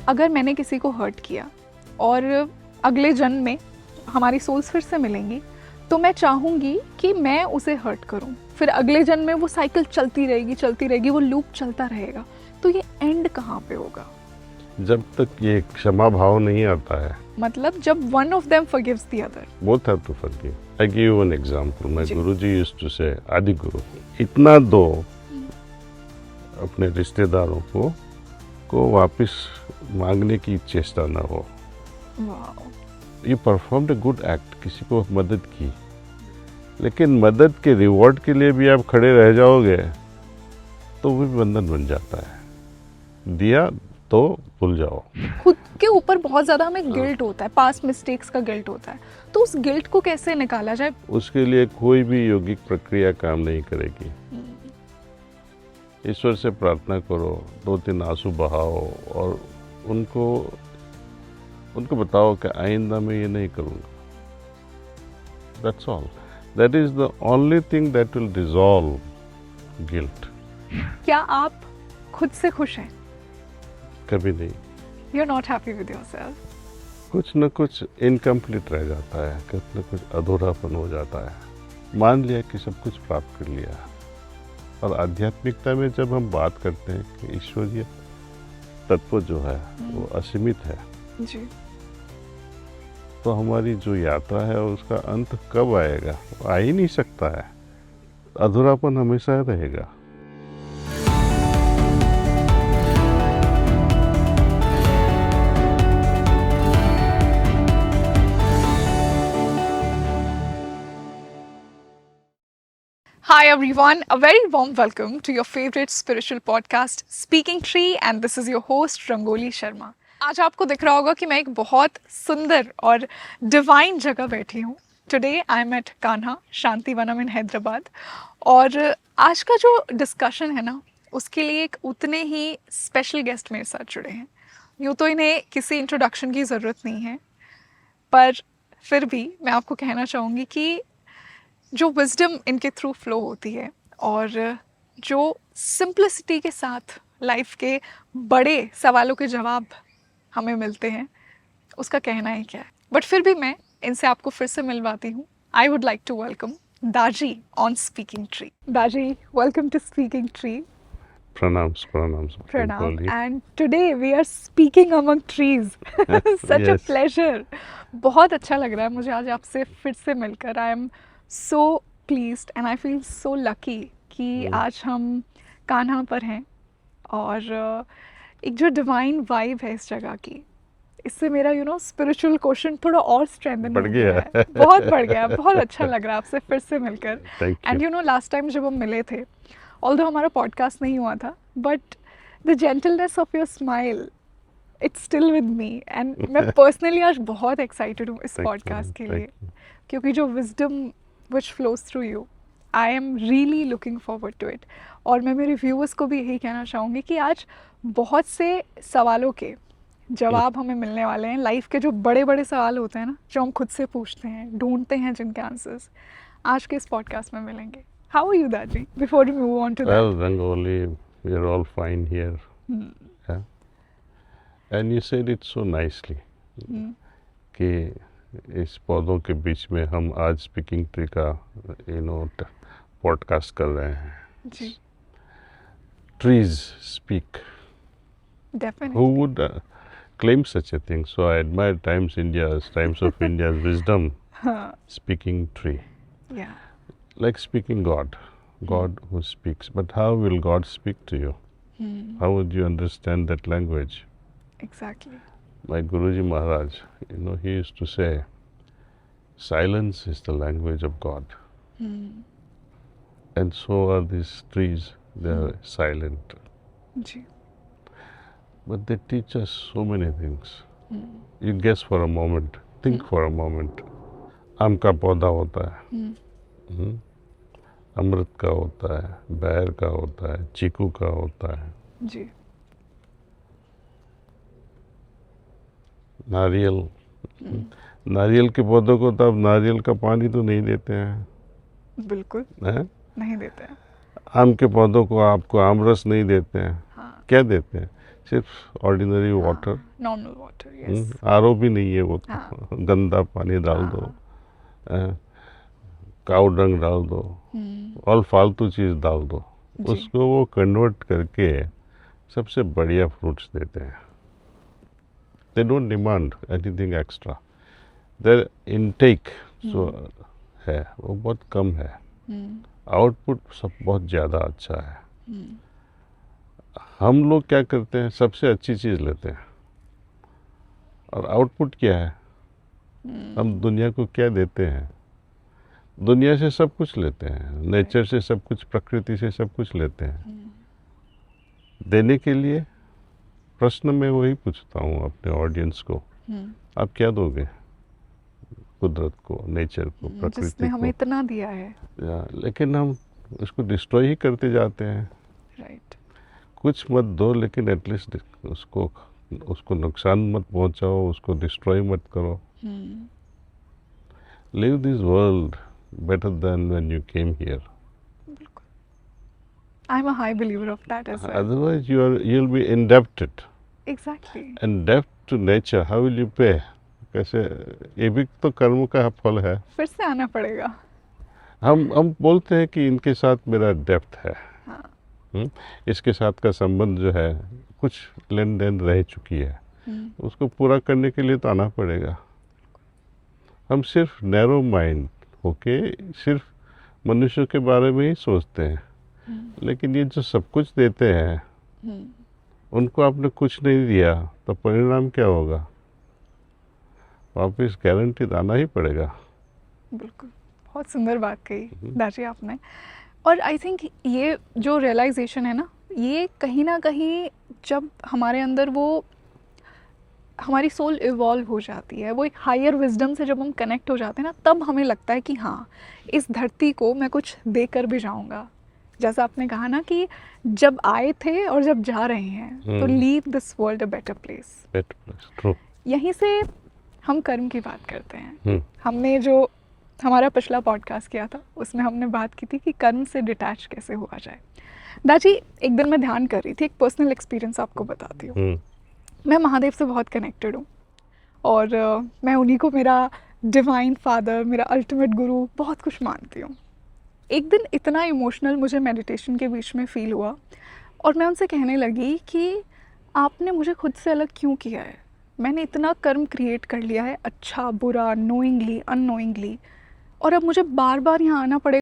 अगर मैंने किसी को हर्ट किया और अगले जन्म में हमारी सोल्स फिर से मिलेंगी, तो मैं चाहूँगी कि मैं उसे हर्ट करूँ, फिर अगले जन्म में वो साइकिल चलती रहेगी, वो लूप चलता रहेगा। तो ये एंड कहाँ पे होगा? जब तक ये क्षमा भाव नहीं आता है, मतलब जब one of them forgives the other. both have to forgive. I give you one example. My ji. Guruji used to say, आदि गुरु, इतना दो अपने रिश्तेदारों को वापस मांगने की चेष्टा न हो। Wow. You performed a good act, किसी को मदद की, लेकिन मदद के रिवॉर्ड के लिए भी आप खड़े रह जाओगे तो वो भी बंधन बन जाता है। दिया तो भूल जाओ। खुद के ऊपर बहुत ज़्यादा हमें गिल्ट होता है, पास्ट मिस्टेक्स का गिल्ट होता है, तो उस गिल्ट को कैसे निकाला जाए? उसके लिए कोई भी यौगिक प्रक्रिया काम नहीं करेगी। ईश्वर से प्रार्थना करो, 2-3 आंसू बहाओ और उनको बताओ कि आइंदा मैं ये नहीं करूँगा। That's all. That is the only thing that will dissolve guilt. क्या आप खुद से खुश हैं? कभी नहीं। You're not happy with yourself. कुछ न कुछ इनकम्प्लीट रह जाता है, कुछ न कुछ अधूरापन हो जाता है। मान लिया कि सब कुछ प्राप्त कर लिया, और आध्यात्मिकता में जब हम बात करते हैं कि ईश्वरीय तत्व जो है वो असीमित है जी। तो हमारी जो यात्रा है उसका अंत कब आएगा? वो आ ही नहीं सकता है। अधूरापन हमेशा रहेगा। Hi everyone, a very warm welcome to your favorite spiritual podcast Speaking Tree, and this is your host Rangoli Sharma. आज आपको दिख रहा होगा कि मैं एक बहुत सुंदर और डिवाइन जगह बैठी हूँ। Today I am at Kanha Shantivanam in Hyderabad, और आज का जो डिस्कशन है ना, उसके लिए एक उतने ही स्पेशल गेस्ट मेरे साथ जुड़े हैं। यूँ तो इन्हें किसी इंट्रोडक्शन की ज़रूरत नहीं है, पर फिर भी मैं आपको कहना चाहूँगी कि जो विजडम इनके थ्रू फ्लो होती है और जो सिंप्लिसिटी के साथ लाइफ के बड़े सवालों के जवाब हमें मिलते हैं, उसका कहना ही क्या है। बट फिर भी मैं इनसे आपको फिर से मिलवाती हूँ। I would like to welcome Daaji on speaking tree. Daaji, welcome to speaking tree. Pranams. Pranam. And today we are speaking among trees. Such a pleasure. बहुत अच्छा लग रहा है मुझे आज आपसे फिर से मिलकर। I am so pleased and I feel so lucky कि आज हम कान्हा पर हैं, और एक जो डिवाइन वाइब है इस जगह की, इससे मेरा स्पिरिचुअल क्वेश्चन थोड़ा और स्ट्रेंथन बढ़ गया है। बहुत बढ़ गया है। बहुत अच्छा लग रहा है आपसे फिर से मिलकर। एंड लास्ट टाइम जब हम मिले थे, ऑल्दो हमारा पॉडकास्ट नहीं हुआ था, but the gentleness of your smile, it's still with me, and मैं पर्सनली आज बहुत एक्साइटेड हूँ इस पॉडकास्ट के लिए, क्योंकि जो wisdom which flows through you, I am really looking forward to it. और मैं मेरे व्यूअर्स को भी यही कहना चाहूँगी कि आज बहुत से सवालों के जवाब हमें मिलने वाले हैं। लाइफ के जो बड़े बड़े सवाल होते हैं ना, जो हम खुद से पूछते हैं, ढूंढते हैं जिनके आंसर्स, आज के इस पॉडकास्ट में मिलेंगे। How are you, Daji? Before we move on to well, that. Well, Rangoli, we are all fine here. Yeah. And you said it so nicely. कि इस पौधों के बीच में हम आज स्पीकिंग ट्री का पॉडकास्ट कर रहे हैं। जी। Trees speak. Definitely. Who would claim such a thing? So I admire Times of India's wisdom. Speaking tree. Yeah. Like speaking God who speaks. But how will God speak to you? How would you understand that language? Exactly. My Guruji Maharaj, he used to say, silence is the language of God. And so are these trees. They are silent. Ji. But they teach us so many things. You guess for a moment, think for a moment. आम का पौधा होता है, अमृत का होता है, बैर का होता है, चीकू का होता है, जी। नारियल के पौधों को तो अब नारियल का पानी तो नहीं देते हैं। बिल्कुल है? नहीं देते हैं। आम के पौधों को आपको आमरस नहीं देते हैं। हाँ। क्या देते हैं? सिर्फ ordinary water, normal water, yes. RO भी नहीं है वो तो, हाँ। गंदा पानी डाल दो, काऊ डंग डाल दो और फालतू चीज़ डाल दो, जी। उसको वो कन्वर्ट करके सबसे बढ़िया फ्रूट्स देते हैं। They don't demand anything extra, their intake जो है वो बहुत कम है, आउटपुट सब बहुत ज़्यादा अच्छा है। हम लोग क्या करते हैं, सबसे अच्छी चीज़ लेते हैं और आउटपुट क्या है, हम दुनिया को क्या देते हैं, दुनिया से सब कुछ लेते हैं, नेचर से सब कुछ, प्रकृति से सब कुछ लेते हैं। देने के लिए प्रश्न मैं वही पूछता हूँ अपने ऑडियंस को, आप क्या दोगे कुदरत को, नेचर को, प्रकृति जिसने को? हमें इतना दिया है। लेकिन हम उसको डिस्ट्रॉय ही करते जाते हैं। राइट। कुछ मत दो, लेकिन एटलीस्ट उसको नुकसान मत पहुंचाओ, उसको डिस्ट्रॉय मत करो। Live this world better than when you came here, I am a high believer of that as well. Otherwise you'll be indebted, exactly. and debt to nature, how will you pay? कैसे, ये भी तो कर्म का फल है। फिर से आना पड़ेगा। हम बोलते हैं कि इनके साथ मेरा डेप्थ है, हाँ। इसके साथ का संबंध जो है, कुछ लेन देन रह चुकी है, उसको पूरा करने के लिए तो आना पड़ेगा। हम सिर्फ नैरो माइंड होके सिर्फ मनुष्य के बारे में ही सोचते हैं, लेकिन ये जो सब कुछ देते हैं, उनको आपने कुछ नहीं दिया तो परिणाम क्या होगा, वापस गारंटी आना ही पड़ेगा। बिल्कुल, बहुत सुंदर बात कही दाजी आपने। और आई थिंक ये जो रियलाइजेशन है ना, ये कहीं ना कहीं जब हमारे अंदर वो हमारी सोल इवॉल्व हो जाती है, वो एक हायर विजडम से जब हम कनेक्ट हो जाते हैं ना, तब हमें लगता है कि हाँ, इस धरती को मैं कुछ देकर भी जाऊंगा। जैसा आपने कहा ना कि जब आए थे और जब जा रहे हैं, तो leave this world a better place. True. यहीं से हम कर्म की बात करते हैं। हमने जो हमारा पिछला पॉडकास्ट किया था, उसमें हमने बात की थी कि कर्म से डिटैच कैसे हुआ जाए। दाजी, एक दिन मैं ध्यान कर रही थी, एक पर्सनल एक्सपीरियंस आपको बताती हूँ। मैं महादेव से बहुत कनेक्टेड हूँ और मैं उन्हीं को मेरा डिवाइन फादर, मेरा अल्टीमेट गुरु, बहुत कुछ मानती हूँ। एक दिन इतना इमोशनल मुझे मेडिटेशन के बीच में फ़ील हुआ और मैं उनसे कहने लगी कि आपने मुझे खुद से अलग क्यों किया है? मैंने इतना कर्म क्रिएट कर लिया है, अच्छा बुरा, नोइंगली अननोइंगली, और अब मुझे बार बार यहाँ आना पड़ेगा